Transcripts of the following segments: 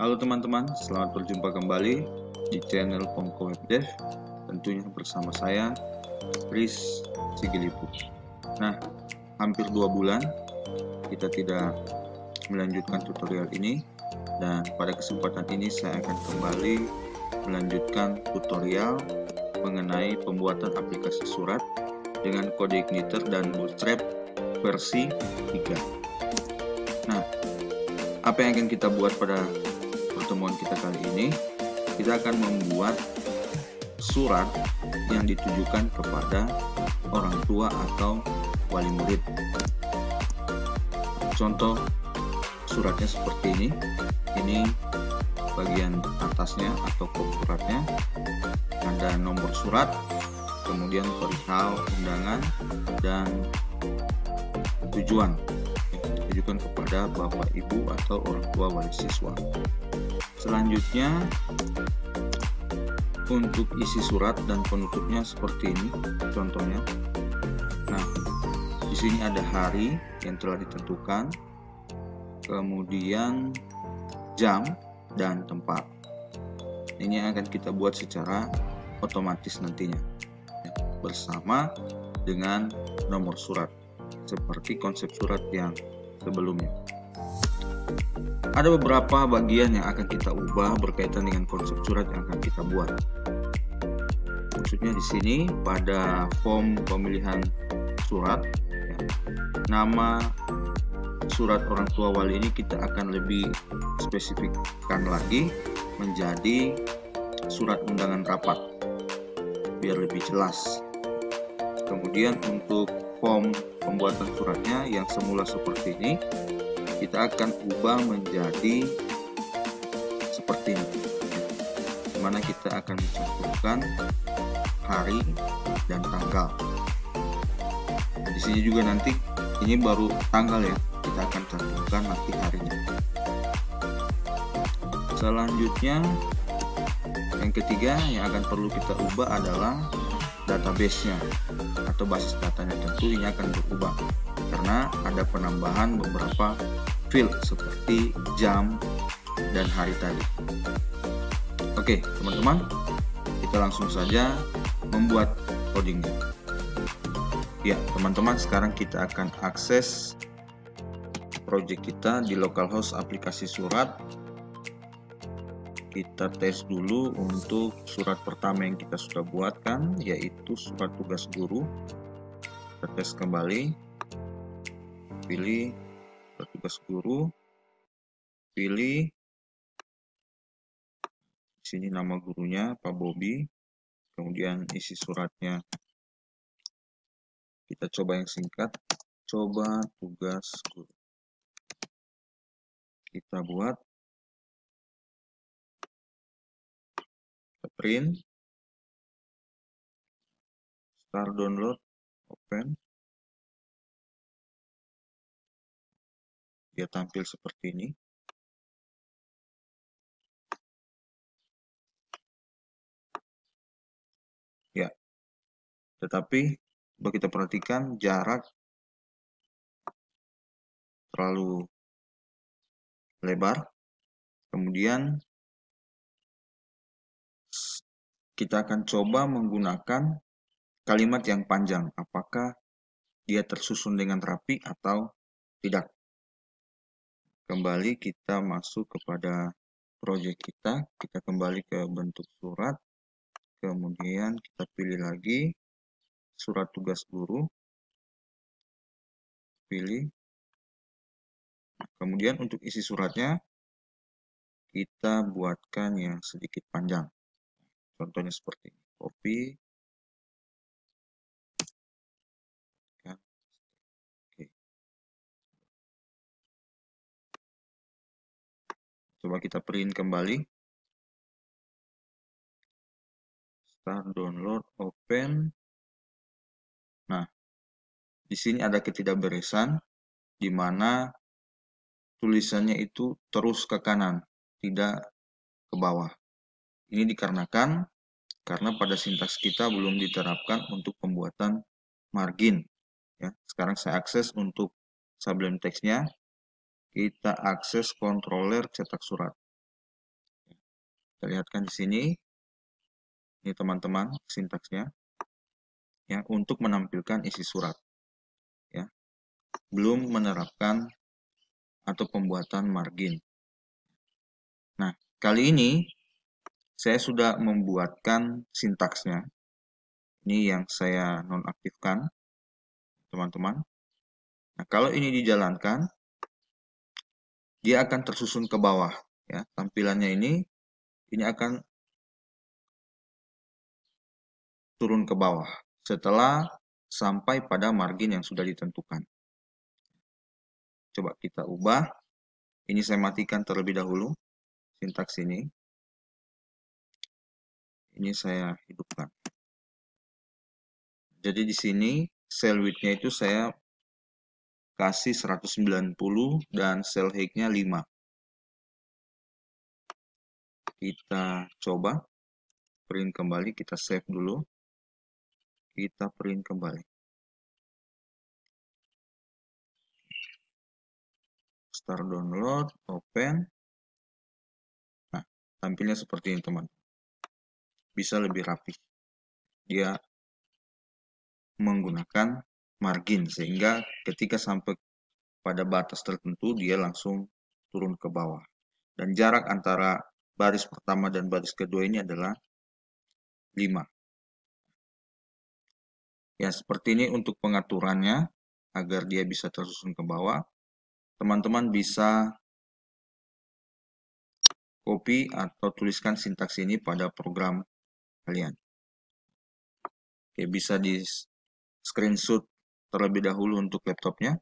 Halo teman-teman, selamat berjumpa kembali di channel Pongko Webdev. Tentunya bersama saya, Chris Sigilipu. Nah, hampir 2 bulan kita tidak melanjutkan tutorial ini, dan pada kesempatan ini saya akan kembali melanjutkan tutorial mengenai pembuatan aplikasi surat dengan kode Igniter dan Bootstrap versi 3. Nah, apa yang akan kita buat pada pertemuan kita kali ini? Kita akan membuat surat yang ditujukan kepada orang tua atau wali murid. Contoh suratnya seperti ini. Ini bagian atasnya atau kop suratnya. Ada nomor surat, kemudian perihal undangan dan tujuan. Ditujukan kepada bapak, ibu, atau orang tua wali siswa. Selanjutnya, untuk isi surat dan penutupnya seperti ini contohnya. Nah, di sini ada hari yang telah ditentukan, kemudian jam dan tempat. Ini yang akan kita buat secara otomatis nantinya, bersama dengan nomor surat, seperti konsep surat yang sebelumnya. Ada beberapa bagian yang akan kita ubah berkaitan dengan konsep surat yang akan kita buat. Maksudnya di sini pada form pemilihan surat, ya, nama surat orang tua wali ini kita akan lebih spesifikkan lagi menjadi surat undangan rapat, biar lebih jelas. Kemudian untuk form pembuatan suratnya yang semula seperti ini, kita akan ubah menjadi seperti ini, dimana kita akan mencantumkan hari dan tanggal. Di sini juga nanti ini baru tanggal ya, kita akan cantumkan nanti harinya. Selanjutnya yang ketiga yang akan perlu kita ubah adalah database-nya atau basis datanya. Tentu ini akan berubah karena ada penambahan beberapa field seperti jam dan hari tadi. Oke teman-teman, kita langsung saja membuat codingnya. Ya teman-teman, sekarang kita akan akses project kita di localhost aplikasi surat. Kita tes dulu untuk surat pertama yang kita sudah buatkan, yaitu surat tugas guru. Kita tes kembali, pilih surat tugas guru, pilih di sini nama gurunya Pak Bobi, kemudian isi suratnya kita coba yang singkat, coba tugas guru. Kita buat, kita print, start download, open. Dia tampil seperti ini. Ya, tetapi coba kita perhatikan jarak terlalu lebar. Kemudian kita akan coba menggunakan kalimat yang panjang. Apakah dia tersusun dengan rapi atau tidak? Kembali kita masuk kepada project kita. Kita kembali ke bentuk surat. Kemudian kita pilih lagi surat tugas guru. Pilih. Kemudian untuk isi suratnya kita buatkan yang sedikit panjang. Contohnya seperti ini. Copy. Oke. Coba kita print kembali. Start download, open. Nah, di sini ada ketidakberesan di mana tulisannya itu terus ke kanan, tidak ke bawah. Ini dikarenakan karena pada sintaks kita belum diterapkan untuk pembuatan margin. Ya, sekarang saya akses untuk Sublime Text-nya. Kita akses controller cetak surat. Kita lihatkan di sini. Ini teman-teman sintaksnya. Ya, untuk menampilkan isi surat. Ya. Belum menerapkan atau pembuatan margin. Nah, kali ini saya sudah membuatkan sintaksnya. Ini yang saya nonaktifkan, teman-teman. Nah, kalau ini dijalankan, dia akan tersusun ke bawah. Ya, tampilannya ini akan turun ke bawah setelah sampai pada margin yang sudah ditentukan. Coba kita ubah. Ini saya matikan terlebih dahulu sintaks ini. Ini saya hidupkan. Jadi di sini cell width-nya itu saya kasih 190 dan cell height-nya 5. Kita coba print kembali, kita save dulu. Kita print kembali. Start download, open. Nah, tampilnya seperti ini, teman. Bisa lebih rapi. Dia menggunakan margin sehingga ketika sampai pada batas tertentu dia langsung turun ke bawah. Dan jarak antara baris pertama dan baris kedua ini adalah 5. Ya, seperti ini untuk pengaturannya agar dia bisa tersusun ke bawah. Teman-teman bisa copy atau tuliskan sintaks ini pada program kalian. Oke, bisa di screenshot terlebih dahulu untuk laptopnya.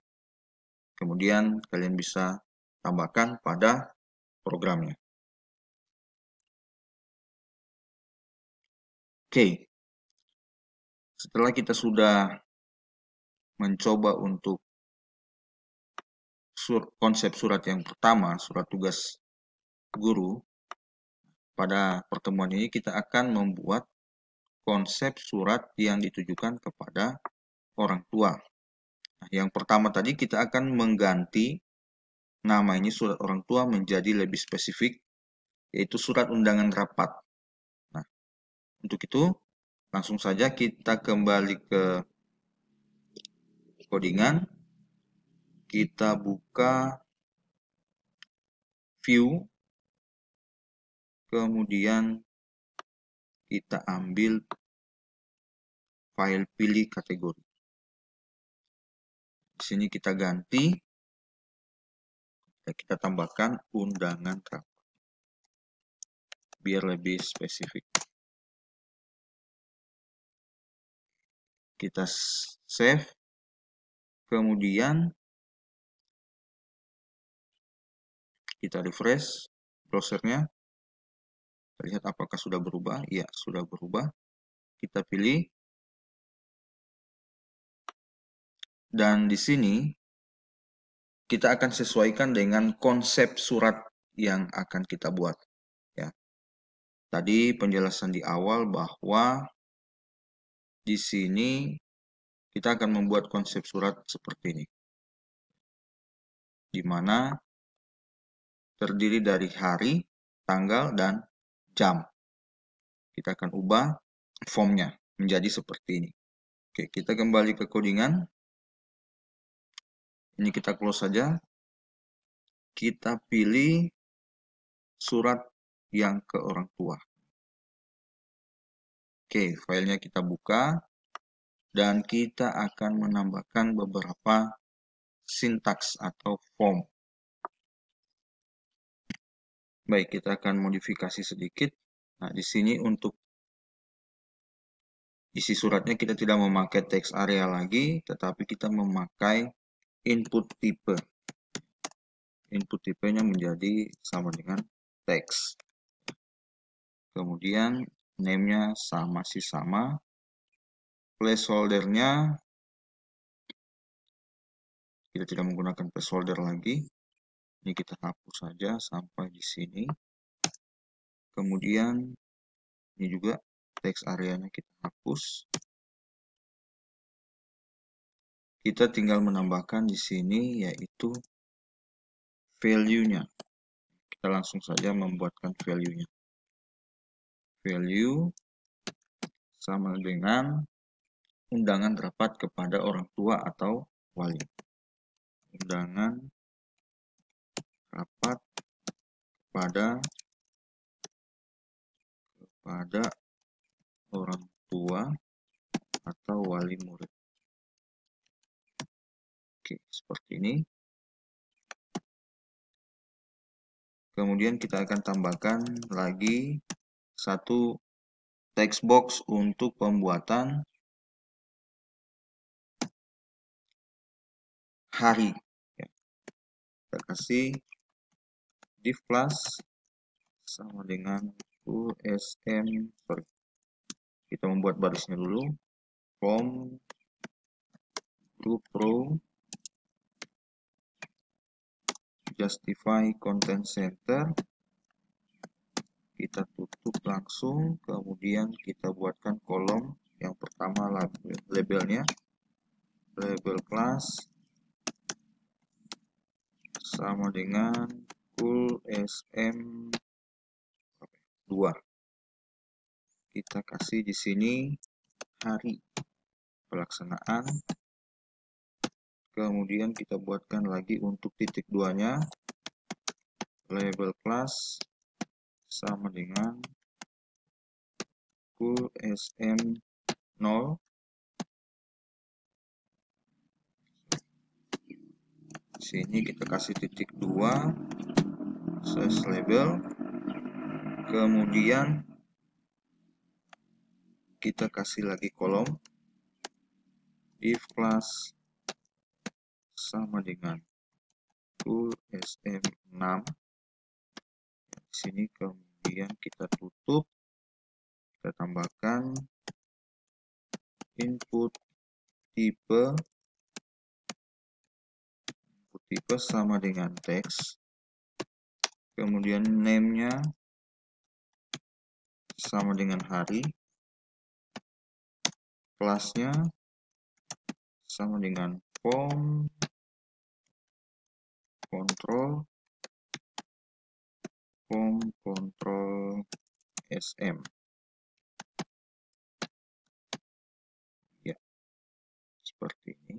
Kemudian kalian bisa tambahkan pada programnya. Oke, setelah kita sudah mencoba untuk konsep surat yang pertama, surat tugas guru, pada pertemuan ini kita akan membuat konsep surat yang ditujukan kepada orang tua. Nah, yang pertama tadi kita akan mengganti nama ini surat orang tua menjadi lebih spesifik, yaitu surat undangan rapat. Nah, untuk itu langsung saja kita kembali ke codingan, kita buka view, kemudian kita ambil file pilih kategori. Di sini kita ganti, kita tambahkan undangan rapat, biar lebih spesifik. Kita save, kemudian kita refresh browsernya. Lihat apakah sudah berubah. Ya, sudah berubah. Kita pilih. Dan di sini kita akan sesuaikan dengan konsep surat yang akan kita buat. Ya. Tadi penjelasan di awal bahwa di sini kita akan membuat konsep surat seperti ini. Di mana terdiri dari hari, tanggal, dan jam. Kita akan ubah formnya menjadi seperti ini. Oke, kita kembali ke codingan. Ini kita close saja. Kita pilih surat yang ke orang tua. Oke, filenya kita buka. Dan kita akan menambahkan beberapa sintaks atau form. Baik, kita akan modifikasi sedikit. Nah, di sini untuk isi suratnya kita tidak memakai text area lagi, tetapi kita memakai input type. Input tipenya menjadi sama dengan teks. Kemudian name-nya masih sama. Placeholder-nya kita tidak menggunakan placeholder lagi. Ini kita hapus saja sampai di sini. Kemudian ini juga teks areanya kita hapus. Kita tinggal menambahkan di sini yaitu value-nya. Kita langsung saja membuatkan value-nya. value sama dengan undangan rapat kepada orang tua atau wali. Undangan rapat kepada orang tua atau wali murid. Oke, seperti ini. Kemudian kita akan tambahkan lagi satu text box untuk pembuatan hari. Kita kasih div class sama dengan USM. Kita membuat barisnya dulu. From group row justify content center. Kita tutup langsung, kemudian kita buatkan kolom yang pertama labelnya, label class sama dengan full SM2. Kita kasih di sini hari pelaksanaan. Kemudian kita buatkan lagi untuk titik 2-nya, label class sama dengan full SM0. Sini kita kasih titik 2 slash label, kemudian kita kasih lagi kolom div class sama dengan full SM6. Di sini kemudian kita tutup, kita tambahkan input tipe sama dengan teks, kemudian name-nya sama dengan hari, kelasnya sama dengan form control SM. Ya, seperti ini.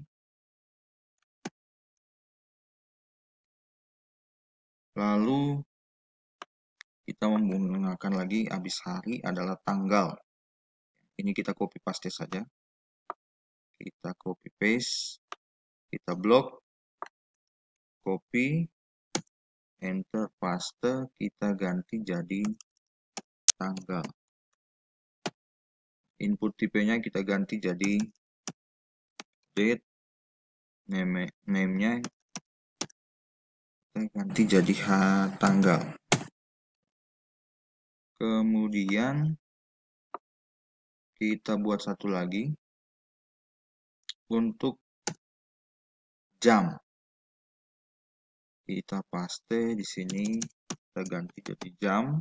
Lalu kita menggunakan lagi habis hari adalah tanggal. Ini kita copy paste saja. Kita copy paste, kita blok, copy, enter, paste, kita ganti jadi tanggal. Input tipenya kita ganti jadi date, name-nya kita ganti jadi tanggal. Kemudian kita buat satu lagi untuk jam. Kita paste di sini, kita ganti jadi jam.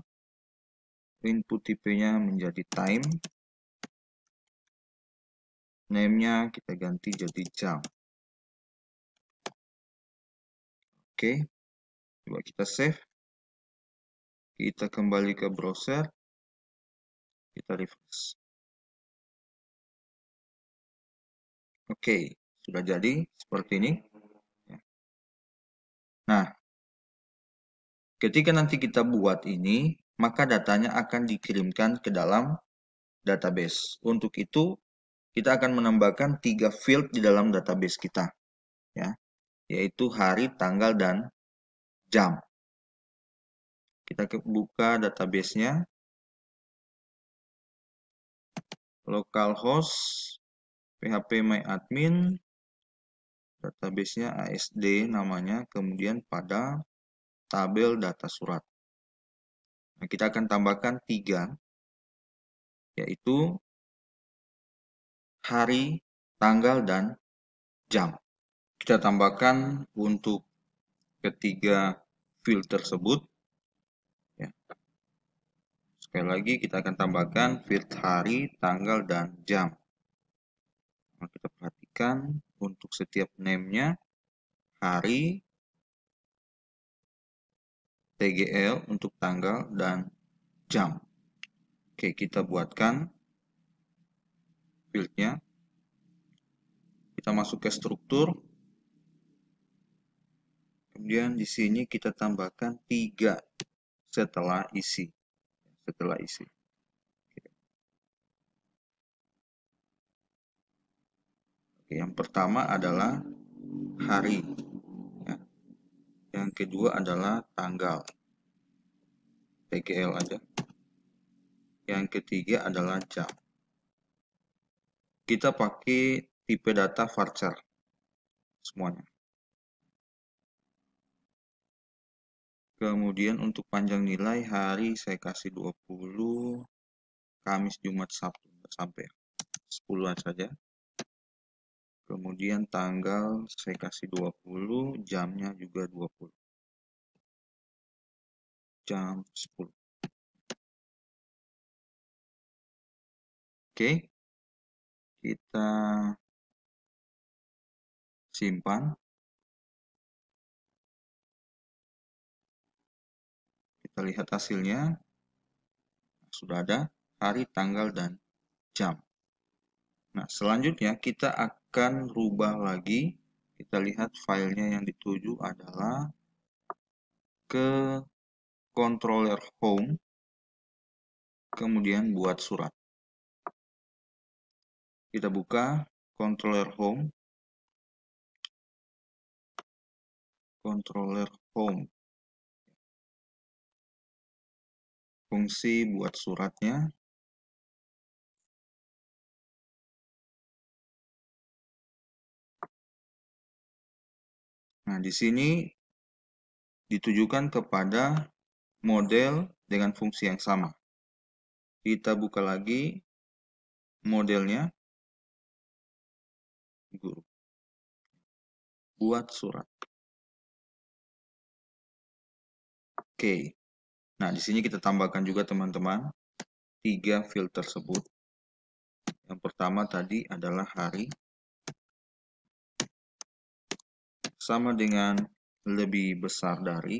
Input tipenya menjadi time. Name-nya kita ganti jadi jam. Oke. Coba kita save. Kita kembali ke browser. Kita refresh. Oke, sudah jadi seperti ini. Nah, ketika nanti kita buat ini, maka datanya akan dikirimkan ke dalam database. Untuk itu, kita akan menambahkan 3 field di dalam database kita, ya, yaitu hari, tanggal, dan jam. Kita buka database-nya, localhost phpMyAdmin, database-nya ASD namanya, kemudian pada tabel data surat. Nah, kita akan tambahkan 3, yaitu hari, tanggal, dan jam. Kita tambahkan untuk ketiga field tersebut. Ya. Sekali lagi kita akan tambahkan field hari, tanggal, dan jam. Nah, kita perhatikan untuk setiap name-nya, hari, TGL untuk tanggal, dan jam. Oke, kita buatkan fieldnya. Kita masuk ke struktur. Kemudian di sini kita tambahkan 3 setelah isi. Oke, yang pertama adalah hari. Ya. Yang kedua adalah tanggal. PGL aja. Yang ketiga adalah jam. Kita pakai tipe data varchar semuanya. Kemudian untuk panjang nilai hari saya kasih 20, Kamis, Jumat, Sabtu sampai 10-an saja. Kemudian tanggal saya kasih 20, jamnya juga 20. Jam 10. Oke. Kita simpan. Kita lihat hasilnya. Sudah ada hari, tanggal, dan jam. Nah, selanjutnya kita akan rubah lagi. Kita lihat filenya yang dituju adalah ke controller home, kemudian buat surat. Kita buka controller home, fungsi buat suratnya. Nah, di sini ditujukan kepada model dengan fungsi yang sama. Kita buka lagi modelnya, guru, buat surat. Oke. Nah, di sini kita tambahkan juga teman-teman 3 field tersebut. Yang pertama tadi adalah hari, sama dengan lebih besar dari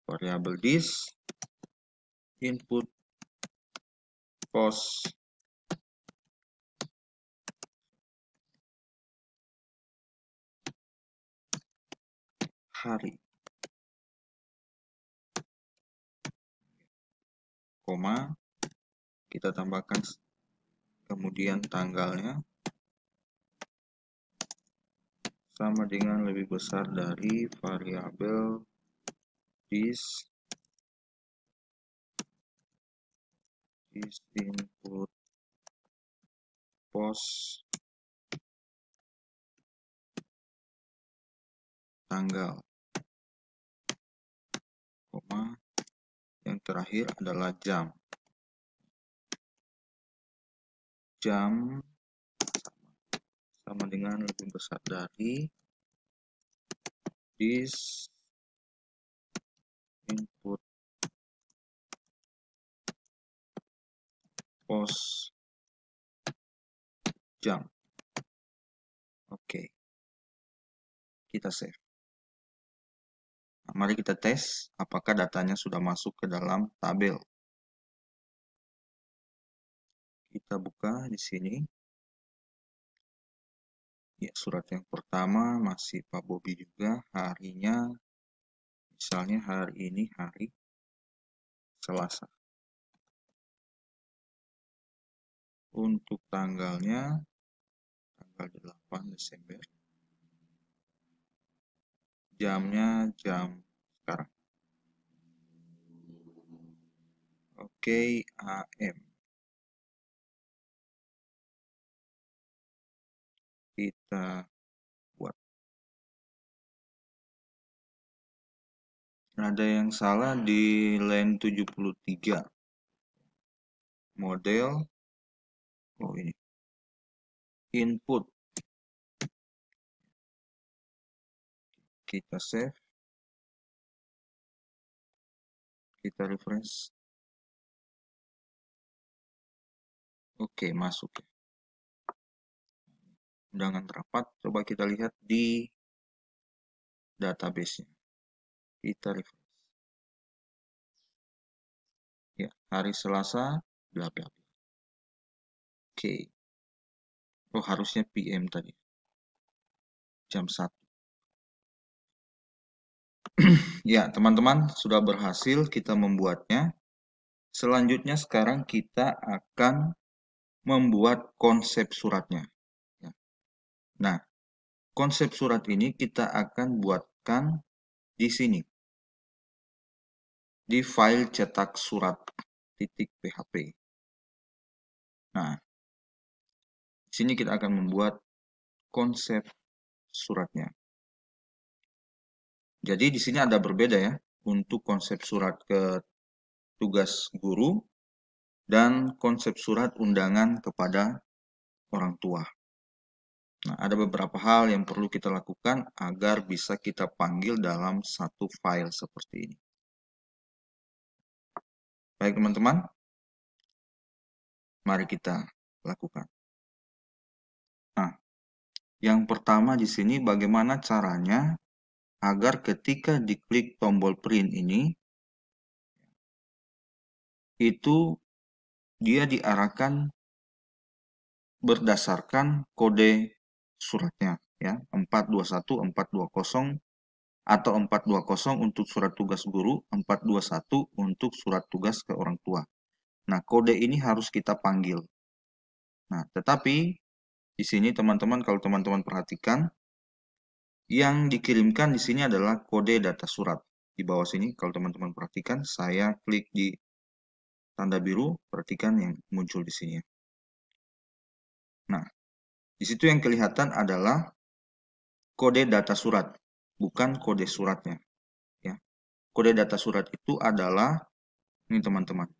variabel this, input, post, hari, koma, kita tambahkan kemudian tanggalnya, sama dengan lebih besar dari variabel this input, post, tanggal, koma, yang terakhir adalah jam. Jam sama dengan lebih besar dari this input, post, jam. Oke. Kita save. Nah, mari kita tes apakah datanya sudah masuk ke dalam tabel. Kita buka di sini. Ya, surat yang pertama masih Pak Bobi juga, harinya misalnya hari ini hari Selasa. Untuk tanggalnya tanggal 8 Desember. Jamnya jam sekarang. Oke, AM. Kita buat. Ada yang salah di line 73. Model. Oh, ini. Input. Kita save. Kita refresh. Oke, masuk ya. Undangan rapat. Coba kita lihat di database-nya. Kita refresh. Ya, hari Selasa bla bla. Oke. Oh, harusnya PM tadi. Jam 1. Ya, teman-teman, sudah berhasil kita membuatnya. Selanjutnya sekarang kita akan membuat konsep suratnya. Nah, konsep surat ini kita akan buatkan di sini. Di file cetak surat .php. Nah, di sini kita akan membuat konsep suratnya. Jadi di sini ada berbeda ya untuk konsep surat ke tugas guru dan konsep surat undangan kepada orang tua. Nah, ada beberapa hal yang perlu kita lakukan agar bisa kita panggil dalam satu file seperti ini. Baik teman-teman, mari kita lakukan. Nah, yang pertama di sini bagaimana caranya agar ketika diklik tombol print ini, itu dia diarahkan berdasarkan kode suratnya ya, 421, 420 atau 420 untuk surat tugas guru, 421 untuk surat tugas ke orang tua. Nah, kode ini harus kita panggil. Nah, tetapi di sini teman-teman kalau teman-teman perhatikan yang dikirimkan di sini adalah kode data surat. Di bawah sini kalau teman-teman perhatikan, saya klik di tanda biru, perhatikan yang muncul di sini. Nah, di situ yang kelihatan adalah kode data surat, bukan kode suratnya. Ya. Kode data surat itu adalah ini teman-teman,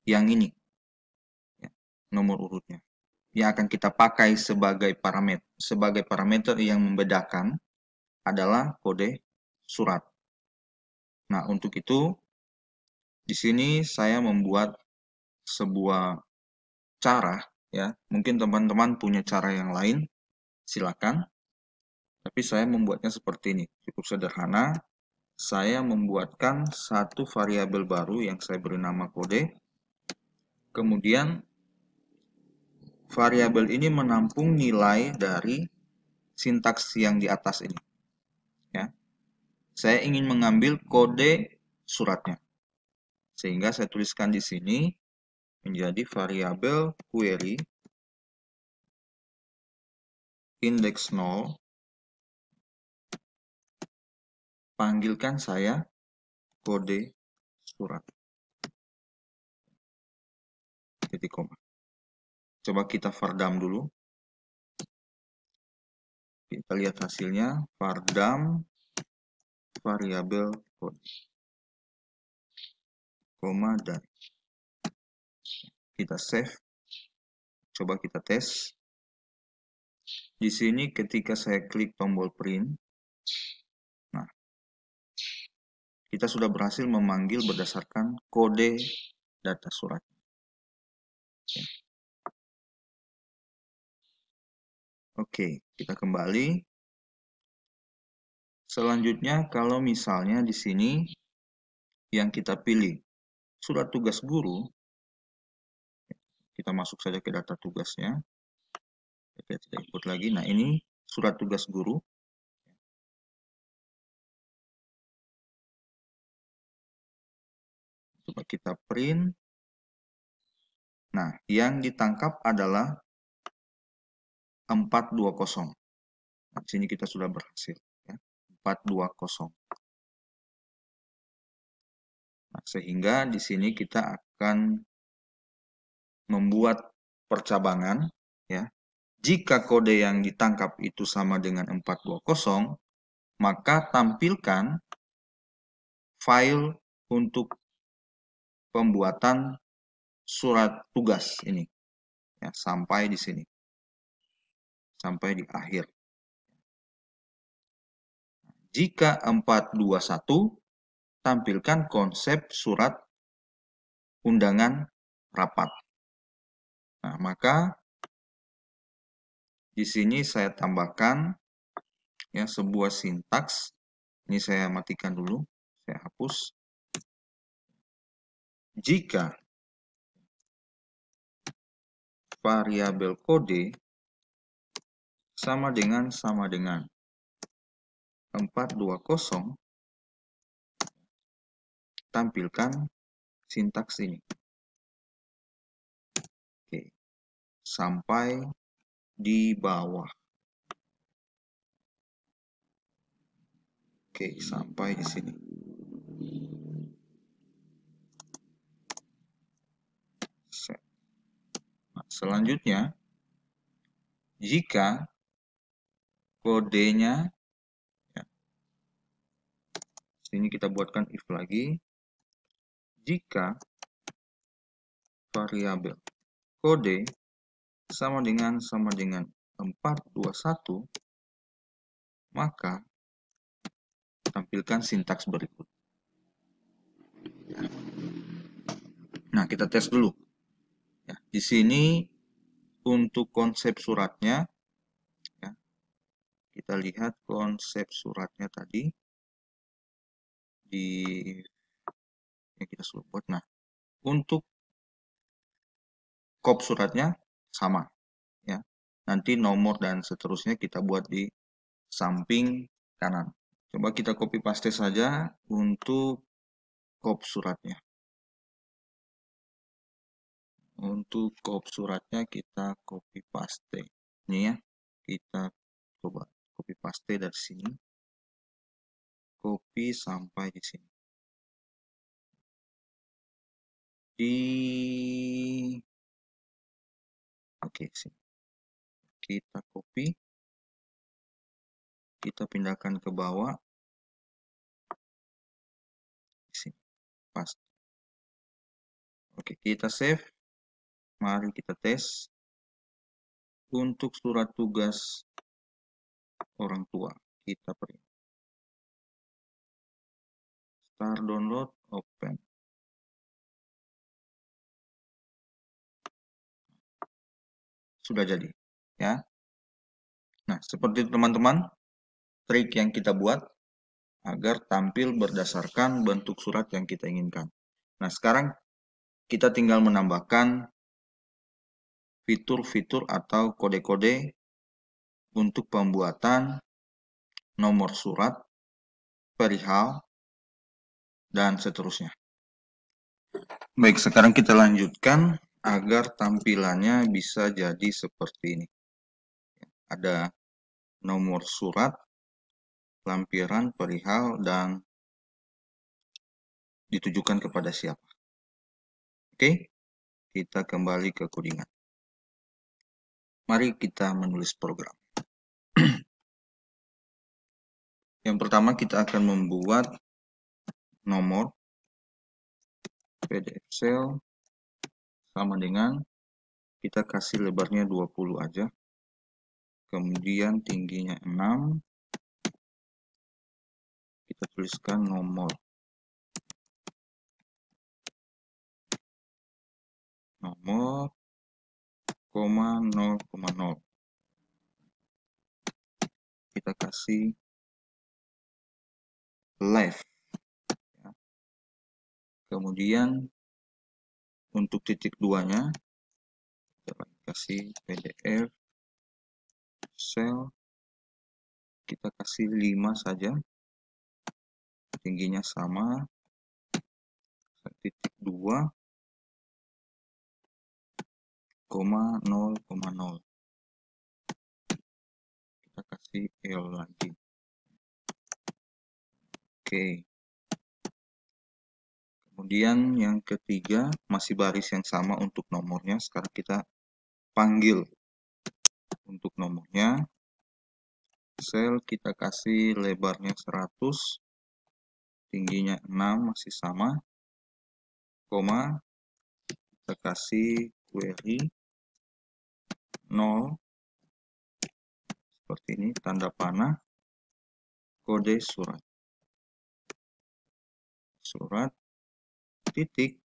yang ini, ya, nomor urutnya, yang akan kita pakai sebagai parameter yang membedakan adalah kode surat. Nah, untuk itu di sini saya membuat sebuah cara ya. Mungkin teman-teman punya cara yang lain, silakan. Tapi saya membuatnya seperti ini, cukup sederhana. Saya membuatkan satu variabel baru yang saya beri nama kode. Kemudian variabel ini menampung nilai dari sintaks yang di atas ini. Ya. Saya ingin mengambil kode suratnya. Sehingga saya tuliskan di sini menjadi variabel query index 0. Panggilkan saya kode surat. Titik koma. Coba kita vardam dulu. Kita lihat hasilnya. Vardam variabel kode. Koma dan kita save. Coba kita tes. Di sini ketika saya klik tombol print, nah, kita sudah berhasil memanggil berdasarkan kode data surat. Oke, kita kembali. Selanjutnya, kalau misalnya di sini yang kita pilih surat tugas guru, kita masuk saja ke data tugasnya. Kita tidak input lagi. Nah, ini surat tugas guru. Coba kita print. Nah, yang ditangkap adalah 420. Nah, di sini kita sudah berhasil. Ya. 420. Nah, sehingga di sini kita akan membuat percabangan. Ya. Jika kode yang ditangkap itu sama dengan 420, maka tampilkan file untuk pembuatan surat tugas ini. Ya, sampai di sini. Sampai di akhir. Jika 421, tampilkan konsep surat undangan rapat. Nah, maka di sini saya tambahkan ya sebuah sintaks. Ini saya matikan dulu, saya hapus. Jika variabel kode sama dengan 420, tampilkan sintaks ini. Oke, sampai di bawah. Oke, sampai di sini. Nah, selanjutnya, jika kodenya, ya, sini kita buatkan if lagi, jika variabel kode sama dengan 421, maka tampilkan sintaks berikut. Nah, kita tes dulu. Ya, di sini untuk konsep suratnya, ya, kita lihat konsep suratnya tadi di yang kita sudah buat. Nah, untuk kop suratnya sama, ya. Nanti nomor dan seterusnya kita buat di samping kanan. Coba kita copy paste saja untuk kop suratnya. Untuk kop suratnya kita copy paste. Ini ya, kita coba copy paste dari sini. Copy sampai di sini. Oke, sini. Kita copy. Kita pindahkan ke bawah. Di sini. Paste. Oke, kita save. Mari kita tes. Untuk surat tugas orang tua, kita print. Start download, open. Sudah jadi, ya. Nah, seperti itu teman-teman, trik yang kita buat agar tampil berdasarkan bentuk surat yang kita inginkan. Nah, sekarang kita tinggal menambahkan fitur-fitur atau kode-kode untuk pembuatan nomor surat, perihal, dan seterusnya. Baik, sekarang kita lanjutkan agar tampilannya bisa jadi seperti ini. Ada nomor surat, lampiran, perihal, dan ditujukan kepada siapa. Oke, kita kembali ke codingan. Mari kita menulis program. Yang pertama kita akan membuat nomor PDF cell sama dengan, kita kasih lebarnya 20 aja. Kemudian tingginya 6. Kita tuliskan nomor. Nomor, 0,0. Kita kasih left. Ya. Kemudian untuk titik 2-nya, kita kasih PDF cell. Kita kasih 5 saja. Tingginya sama. Titik 2, 0,0. Kita kasih L lagi. Oke. Kemudian yang ketiga, masih baris yang sama untuk nomornya. Sekarang kita panggil untuk nomornya. Sel kita kasih lebarnya 100. Tingginya 6 masih sama. Koma. Kita kasih query 0. Seperti ini, tanda panah. Kode surat. Surat. Titik.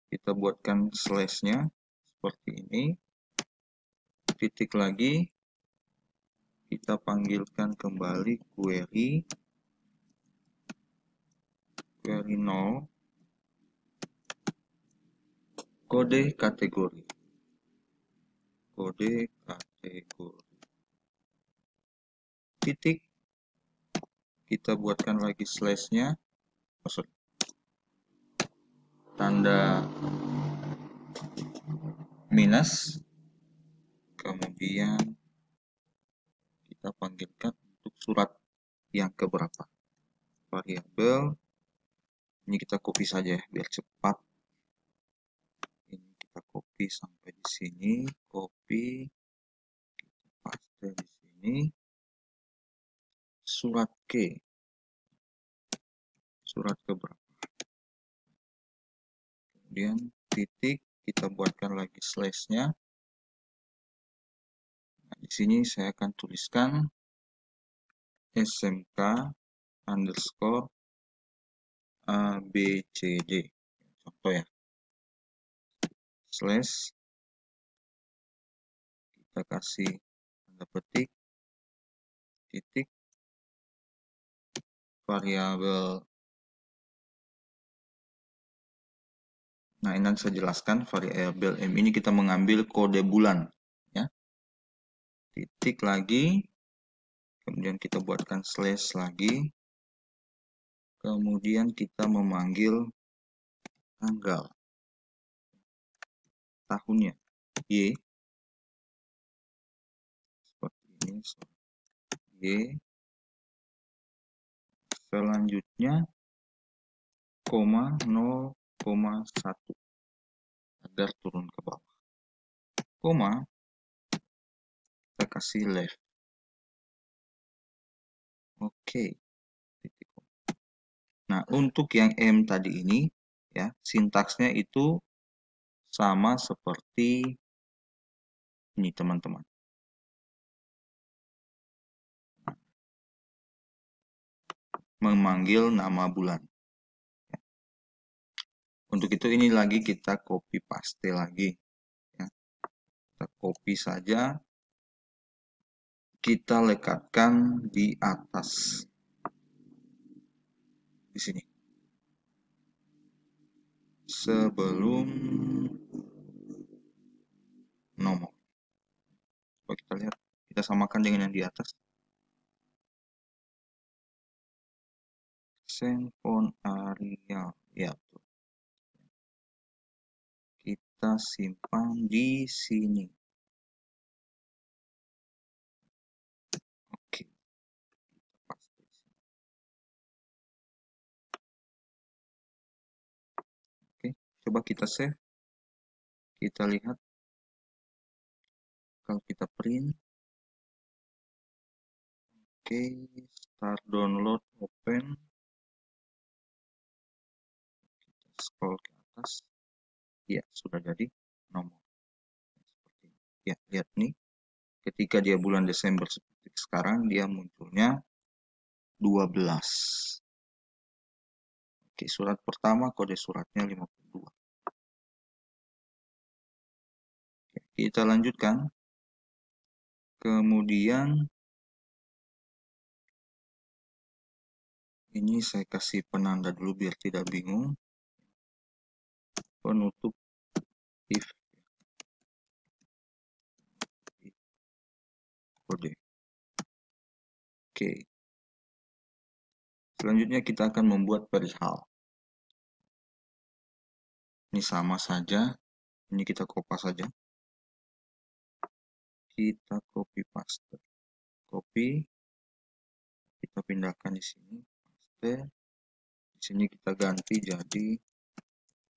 Kita buatkan slash-nya seperti ini. Titik lagi. Kita panggilkan kembali query 0, kode kategori. kode kategori. Titik, kita buatkan lagi slashnya, tanda minus, kemudian kita panggilkan untuk surat yang keberapa. Variabel ini kita copy saja ya, biar cepat. Ini kita copy sampai di sini, copy, paste di sini. Surat surat keberapa. Kemudian titik, kita buatkan lagi slashnya. Nah, di sini saya akan tuliskan SMK underscore ABCD. Contoh ya. Slash, kita kasih tanda petik, titik, variabel. Nah, ini nanti saya jelaskan, variabel M ini kita mengambil kode bulan ya. Titik lagi, kemudian kita buatkan slash lagi, kemudian kita memanggil tanggal, tahunnya Y, seperti ini, Y. Selanjutnya koma 0,1 agar turun ke bawah, koma, kita kasih left. Oke. Nah, untuk yang M tadi ini ya, sintaksnya itu sama seperti ini teman-teman. Memanggil nama bulan. Untuk itu ini lagi kita copy paste lagi ya. Kita copy saja, kita lekatkan di atas di sini sebelum nomor. Coba kita lihat, kita samakan dengan yang di atas. Sendphone area ya, kita simpan di sini. Oke. Oke, coba kita save. Kita lihat kalau kita print. Oke, start download, open. Kita scroll ke atas. Ya, sudah jadi nomor. Ya, lihat nih. Ketika dia bulan Desember seperti sekarang, dia munculnya 12. Oke, surat pertama kode suratnya 52. Oke, kita lanjutkan. Kemudian ini saya kasih penanda dulu biar tidak bingung. Penutup if kode. Oke. Selanjutnya kita akan membuat perihal. Ini sama saja. Ini kita kopas saja. Kita copy paste. Copy. Kita pindahkan di sini. Paste. Di sini kita ganti jadi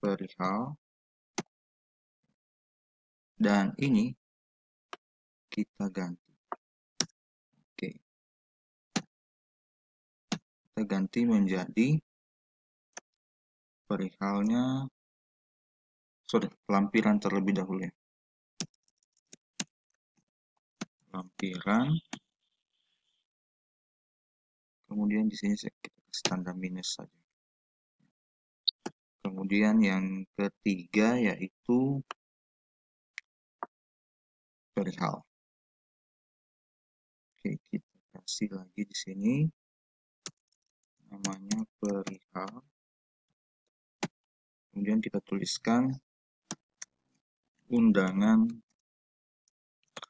perihal. Dan ini kita ganti. Oke. Kita ganti menjadi perihalnya. Lampiran terlebih dahulu ya. Lampiran. Kemudian di sini kita kasih tanda minus saja. Kemudian yang ketiga yaitu perihal. Oke, kita kasih lagi di sini namanya perihal. Kemudian kita tuliskan undangan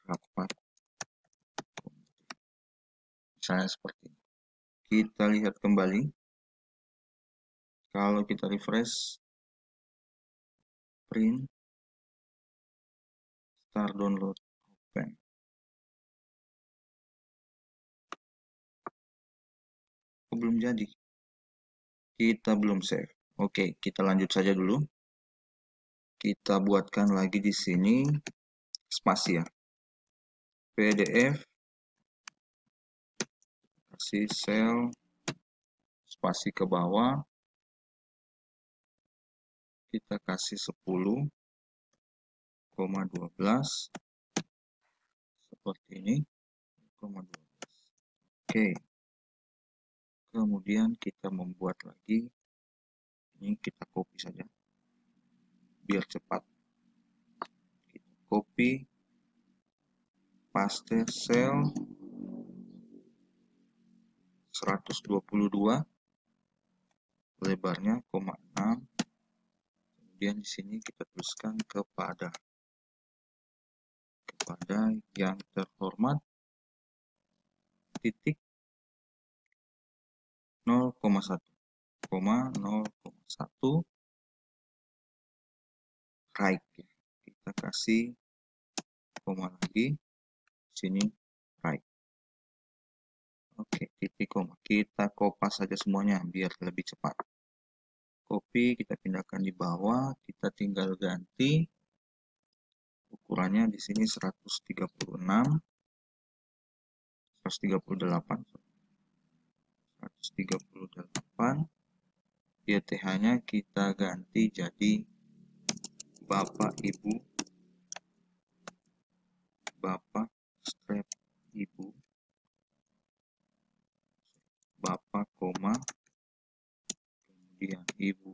rapat. Misalnya seperti ini. Kita lihat kembali. Kalau kita refresh, print, start download, open. Oh, belum jadi. Kita belum save. Oke, kita lanjut saja dulu. Kita buatkan lagi di sini spasi ya. PDF, kasih sel, spasi ke bawah. Kita kasih 10,12 seperti ini. 12. Oke. Kemudian kita membuat lagi. Ini kita copy saja biar cepat. Kita copy, paste sel 122, lebarnya 0,6. Kemudian di sini kita tuliskan kepada yang terhormat titik 0,1, 0,1 right. Kita kasih koma lagi sini right. Oke, titik koma. Kita kopas saja semuanya biar lebih cepat. Copy, kita pindahkan di bawah, kita tinggal ganti ukurannya di sini 136, 138. YTH-nya kita ganti jadi Bapak Ibu, Bapak strap Ibu, Bapak koma, kemudian Ibu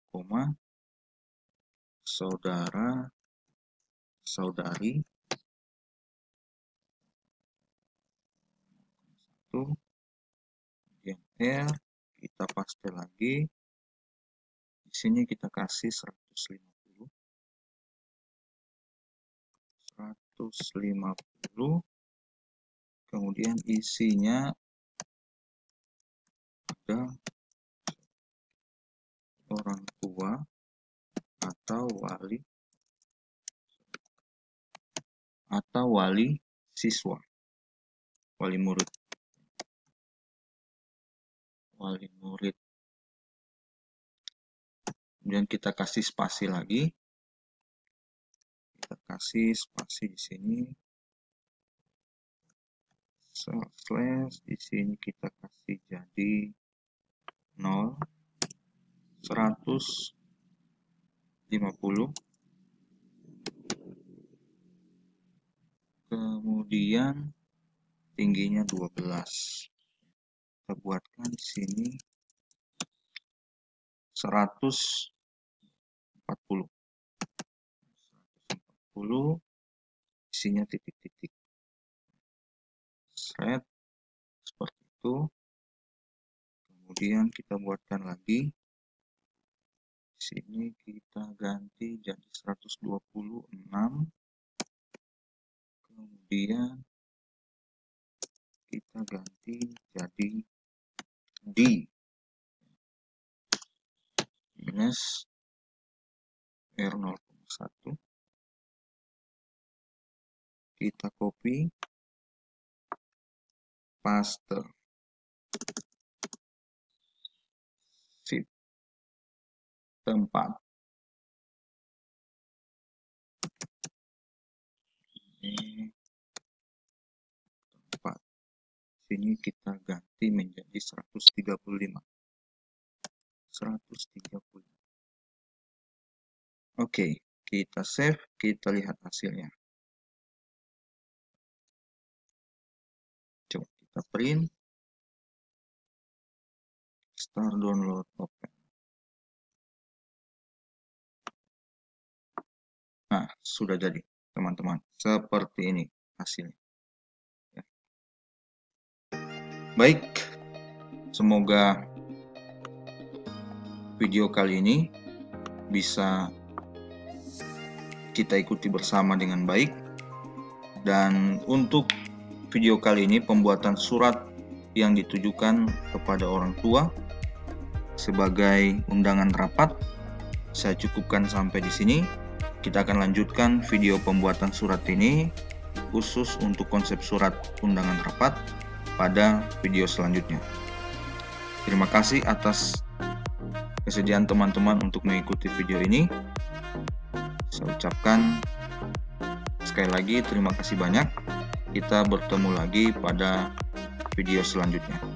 koma, saudara, saudari, kemudian R, kita paste lagi. Di sini kita kasih 150, kemudian isinya ada orang tua atau wali siswa, wali murid. Kemudian kita kasih spasi lagi. Kita kasih spasi di sini. Slash di sini kita kasih jadi 0, 150. Kemudian tingginya 12. Kita buatkan di sini 140. Isinya titik-titik. Thread seperti itu. Kemudian kita buatkan lagi. Di sini kita ganti jadi 126. Kemudian kita ganti jadi D minus R0,1. Kita copy, paste, shift, tempat. Ini tempat. Sini kita ganti menjadi 135. 135. Oke, kita save, kita lihat hasilnya. Coba kita print, start download, open. Nah, sudah jadi teman-teman, seperti ini hasilnya. Ya. Baik, semoga video kali ini bisa kita ikuti bersama dengan baik. Dan untuk video kali ini pembuatan surat yang ditujukan kepada orang tua sebagai undangan rapat saya cukupkan sampai di sini. Kita akan lanjutkan video pembuatan surat ini khusus untuk konsep surat undangan rapat pada video selanjutnya. Terima kasih atas kesediaan teman-teman untuk mengikuti video ini. Saya ucapkan sekali lagi terima kasih banyak. Kita bertemu lagi pada video selanjutnya.